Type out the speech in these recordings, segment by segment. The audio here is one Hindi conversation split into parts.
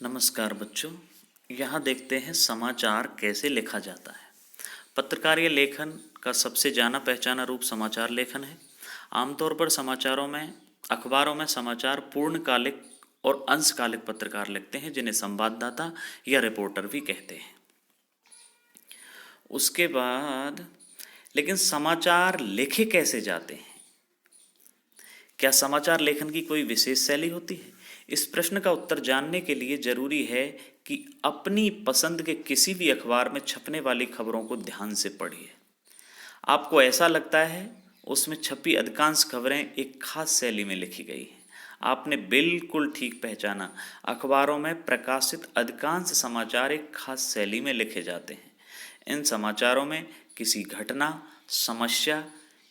नमस्कार बच्चों। यहाँ देखते हैं समाचार कैसे लिखा जाता है। पत्रकारीय लेखन का सबसे जाना पहचाना रूप समाचार लेखन है। आमतौर पर अखबारों में समाचार पूर्णकालिक और अंशकालिक पत्रकार लिखते हैं, जिन्हें संवाददाता या रिपोर्टर भी कहते हैं। उसके बाद लेकिन समाचार लिखे कैसे जाते हैं? क्या समाचार लेखन की कोई विशेष शैली होती है? इस प्रश्न का उत्तर जानने के लिए जरूरी है कि अपनी पसंद के किसी भी अखबार में छपने वाली खबरों को ध्यान से पढ़िए। आपको ऐसा लगता है उसमें छपी अधिकांश खबरें एक खास शैली में लिखी गई हैं। आपने बिल्कुल ठीक पहचाना। अखबारों में प्रकाशित अधिकांश समाचार एक खास शैली में लिखे जाते हैं। इन समाचारों में किसी घटना, समस्या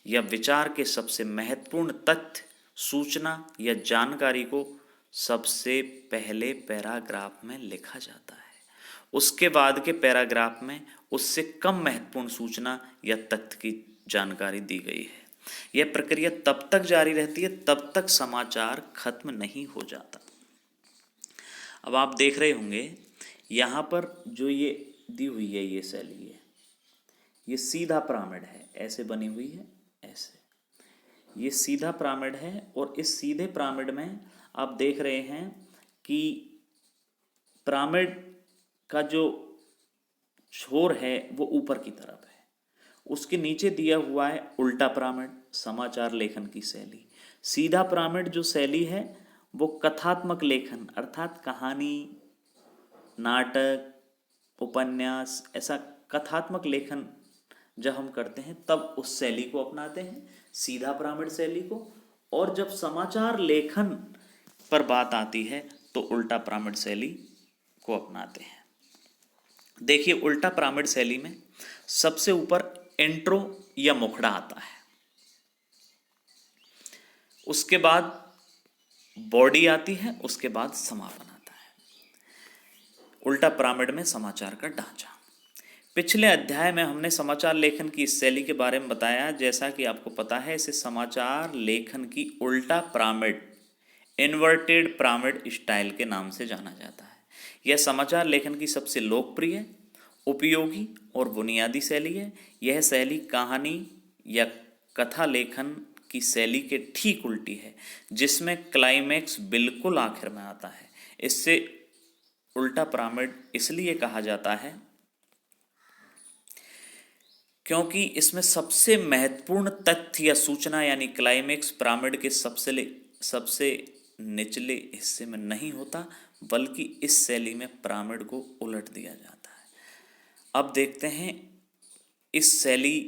या विचार के सबसे महत्वपूर्ण तथ्य, सूचना या जानकारी को सबसे पहले पैराग्राफ में लिखा जाता है। उसके बाद के पैराग्राफ में उससे कम महत्वपूर्ण सूचना या तथ्य की जानकारी दी गई है। यह प्रक्रिया तब तक जारी रहती है तब तक समाचार खत्म नहीं हो जाता। अब आप देख रहे होंगे यहाँ पर जो ये दी हुई है, ये शैली है, ये सीधा पिरामिड है, ऐसे बनी हुई है, ऐसे ये सीधा पिरामिड है। और इस सीधे पिरामिड में आप देख रहे हैं कि पिरामिड का जो छोर है वो ऊपर की तरफ है। उसके नीचे दिया हुआ है उल्टा पिरामिड, समाचार लेखन की शैली। सीधा पिरामिड जो शैली है वो कथात्मक लेखन, अर्थात कहानी, नाटक, उपन्यास, ऐसा कथात्मक लेखन जब हम करते हैं तब उस शैली को अपनाते हैं, सीधा पिरामिड शैली को। और जब समाचार लेखन पर बात आती है तो उल्टा पिरामिड शैली को अपनाते हैं। देखिए, उल्टा पिरामिड शैली में सबसे ऊपर इंट्रो या मुखड़ा आता है, उसके बाद बॉडी आती है, उसके बाद समापन आता है। उल्टा पिरामिड में समाचार का ढांचा। पिछले अध्याय में हमने समाचार लेखन की इस शैली के बारे में बताया। जैसा कि आपको पता है, इसे समाचार लेखन की उल्टा पिरामिड, इन्वर्टेड पिरामिड स्टाइल के नाम से जाना जाता है। यह समाचार लेखन की सबसे लोकप्रिय, उपयोगी और बुनियादी शैली है। यह शैली कहानी या कथा लेखन की शैली के ठीक उल्टी है, जिसमें क्लाइमैक्स बिल्कुल आखिर में आता है। इससे उल्टा पिरामिड इसलिए कहा जाता है क्योंकि इसमें सबसे महत्वपूर्ण तथ्य या सूचना यानी क्लाइमैक्स पिरामिड के सबसे निचले हिस्से में नहीं होता, बल्कि इस शैली में पिरामिड को उलट दिया जाता है। अब देखते हैं इस शैली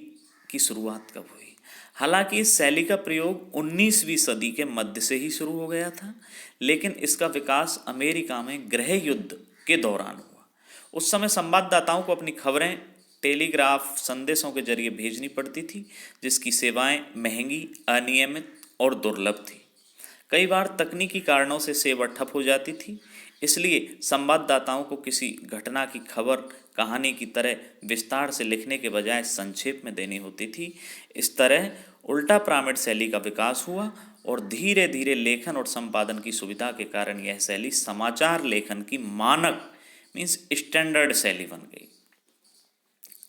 की शुरुआत कब हुई। हालांकि इस शैली का प्रयोग 19वीं सदी के मध्य से ही शुरू हो गया था, लेकिन इसका विकास अमेरिका में गृह युद्ध के दौरान हुआ। उस समय संवाददाताओं को अपनी खबरें टेलीग्राफ संदेशों के जरिए भेजनी पड़ती थी, जिसकी सेवाएं महंगी, अनियमित और दुर्लभ थी। कई बार तकनीकी कारणों से सेवा ठप हो जाती थी, इसलिए संवाददाताओं को किसी घटना की खबर कहानी की तरह विस्तार से लिखने के बजाय संक्षेप में देनी होती थी। इस तरह उल्टा पिरामिड शैली का विकास हुआ और धीरे धीरे लेखन और संपादन की सुविधा के कारण यह शैली समाचार लेखन की मानक मीन्स स्टैंडर्ड शैली बन गई।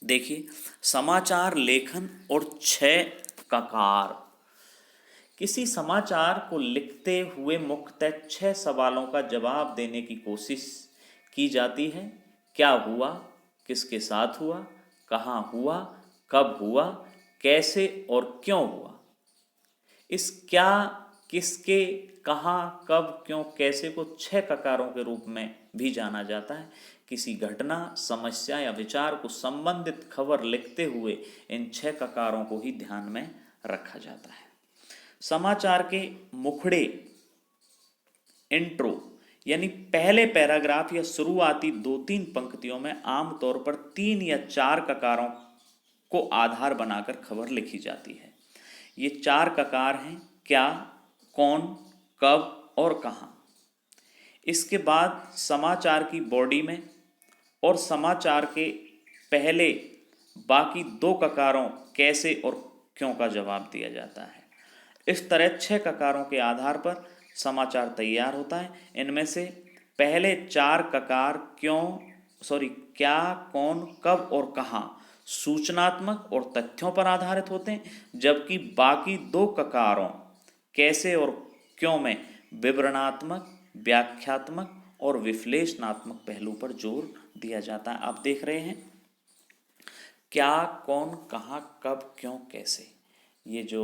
देखिए, समाचार लेखन और 6 ककार। किसी समाचार को लिखते हुए मुख्यतः 6 सवालों का जवाब देने की कोशिश की जाती है। क्या हुआ, किसके साथ हुआ, कहाँ हुआ, कब हुआ, कैसे और क्यों हुआ। इस क्या, किसके, कहाँ, कब, क्यों, कैसे को 6 ककारों के रूप में भी जाना जाता है। किसी घटना, समस्या या विचार को संबंधित खबर लिखते हुए इन 6 ककारों को ही ध्यान में रखा जाता है। समाचार के मुखड़े, इंट्रो यानी पहले पैराग्राफ या शुरुआती 2-3 पंक्तियों में आमतौर पर 3 या 4 ककारों को आधार बनाकर खबर लिखी जाती है। ये 4 ककार हैं: क्या, कौन, कब और कहाँ। इसके बाद समाचार की बॉडी में और समाचार के पहले बाकी 2 ककारों कैसे और क्यों का जवाब दिया जाता है। इस तरह 6 ककारों के आधार पर समाचार तैयार होता है। इनमें से पहले चार ककार क्या, कौन, कब और कहाँ सूचनात्मक और तथ्यों पर आधारित होते हैं, जबकि बाकी दो ककारों कैसे और क्यों में विवरणात्मक, व्याख्यात्मक और विश्लेषणात्मक पहलू पर जोर दिया जाता है। आप देख रहे हैं क्या, कौन, कहाँ, कब, क्यों, कैसे, ये जो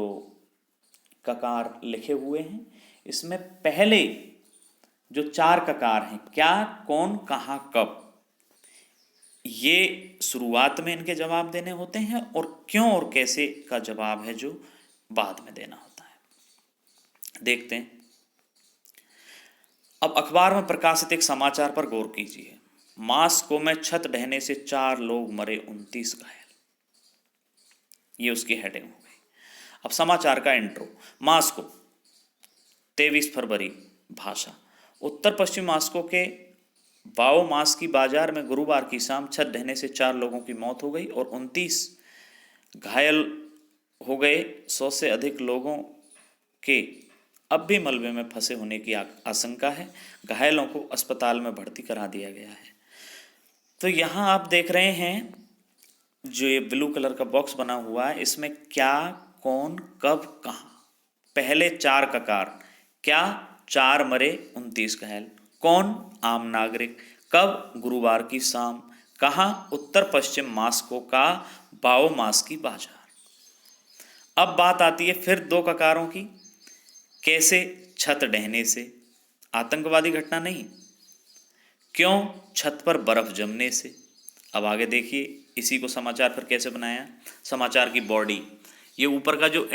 ककार लिखे हुए हैं इसमें पहले जो चार ककार हैं क्या, कौन, कहाँ, कब, ये शुरुआत में इनके जवाब देने होते हैं और क्यों और कैसे का जवाब है जो बाद में देना होता है। देखते हैं। अब अखबार में प्रकाशित एक समाचार पर गौर कीजिए। मास्को में छत ढहने से 4 लोग मरे, 29 घायल। ये उसकी हेडिंग हो गई। अब समाचार का इंट्रो। मास्को 23 फरवरी। भाषा। उत्तर पश्चिम मास्को के बाओ मास्की बाजार में गुरुवार की शाम छत ढहने से 4 लोगों की मौत हो गई और 29 घायल हो गए। 100 से अधिक लोगों के अब भी मलबे में फंसे होने की आशंका है। घायलों को अस्पताल में भर्ती करा दिया गया है। तो यहाँ आप देख रहे हैं जो ये ब्लू कलर का बॉक्स बना हुआ है, इसमें क्या, कौन, कब, कहाँ, पहले 4 ककार, क्या 4 मरे 29 घायल, कौन आम नागरिक, कब गुरुवार की शाम, कहाँ उत्तर पश्चिम मास्को का बाओ मास्की बाजार। अब बात आती है फिर 2 ककारों की। कैसे, छत ढहने से, आतंकवादी घटना नहीं। क्यों, छत पर बर्फ जमने से। अब आगे देखिए इसी को समाचार पर कैसे बनाया। समाचार की बॉडी, ये ऊपर का जो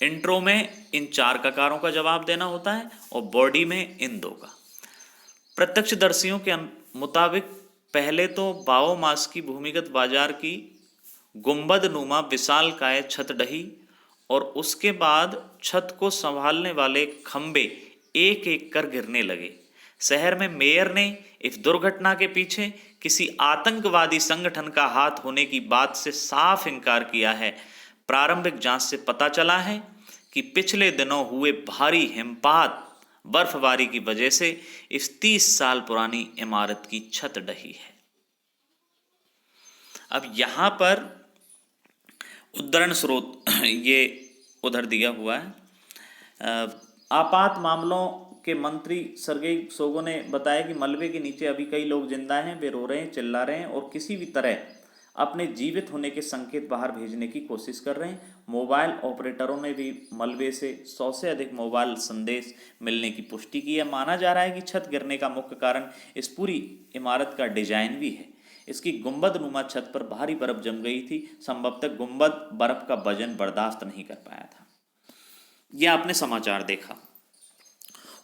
इंट्रो में इन 4 ककारों का जवाब देना होता है और बॉडी में इन 2 का। प्रत्यक्षदर्शियों के मुताबिक पहले तो बाओ मास्की भूमिगत बाजार की गुंबद नुमा विशालकाय छत ढही और उसके बाद छत को संभालने वाले खंबे एक एक कर गिरने लगे। शहर में मेयर ने इस दुर्घटना के पीछे किसी आतंकवादी संगठन का हाथ होने की बात से साफ इनकार किया है। प्रारंभिक जांच से पता चला है कि पिछले दिनों हुए भारी हिमपात बर्फबारी की वजह से इस 30 साल पुरानी इमारत की छत ढही है। अब यहां पर उद्धरण स्रोत ये उधर दिया हुआ है। आपात मामलों के मंत्री सर्गेई शोइगु ने बताया कि मलबे के नीचे अभी कई लोग जिंदा हैं, वे रो रहे हैं, चिल्ला रहे हैं और किसी भी तरह अपने जीवित होने के संकेत बाहर भेजने की कोशिश कर रहे हैं। मोबाइल ऑपरेटरों ने भी मलबे से 100 से अधिक मोबाइल संदेश मिलने की पुष्टि की है। माना जा रहा है कि छत गिरने का मुख्य कारण इस पूरी इमारत का डिजाइन भी है। इसकी गुंबद नुमा छत पर भारी बर्फ जम गई थी। संभवतः गुंबद बर्फ का वजन बर्दाश्त नहीं कर पाया था। यह आपने समाचार देखा।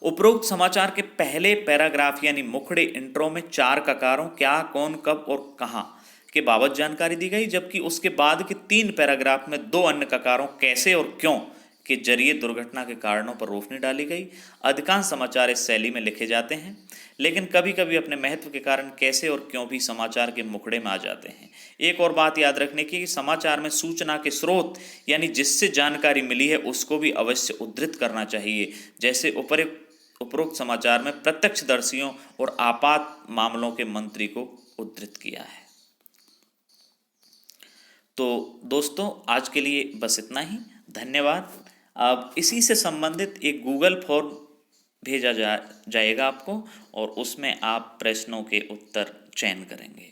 उपरोक्त समाचार के पहले पैराग्राफ यानी मुखड़े इंट्रो में 4 ककारों क्या, कौन, कब और कहां के बाबत जानकारी दी गई, जबकि उसके बाद के 3 पैराग्राफ में 2 अन्य ककारों कैसे और क्यों के जरिए दुर्घटना के कारणों पर रोशनी डाली गई। अधिकांश समाचार इस शैली में लिखे जाते हैं, लेकिन कभी कभी अपने महत्व के कारण कैसे और क्यों भी समाचार के मुखड़े में आ जाते हैं। एक और बात याद रखने की कि समाचार में सूचना के स्रोत यानी जिससे जानकारी मिली है उसको भी अवश्य उद्धृत करना चाहिए। जैसे उपरोक्त समाचार में प्रत्यक्षदर्शियों और आपात मामलों के मंत्री को उद्धृत किया है। तो दोस्तों आज के लिए बस इतना ही। धन्यवाद। अब इसी से संबंधित एक गूगल फॉर्म भेजा जाएगा आपको और उसमें आप प्रश्नों के उत्तर चयन करेंगे।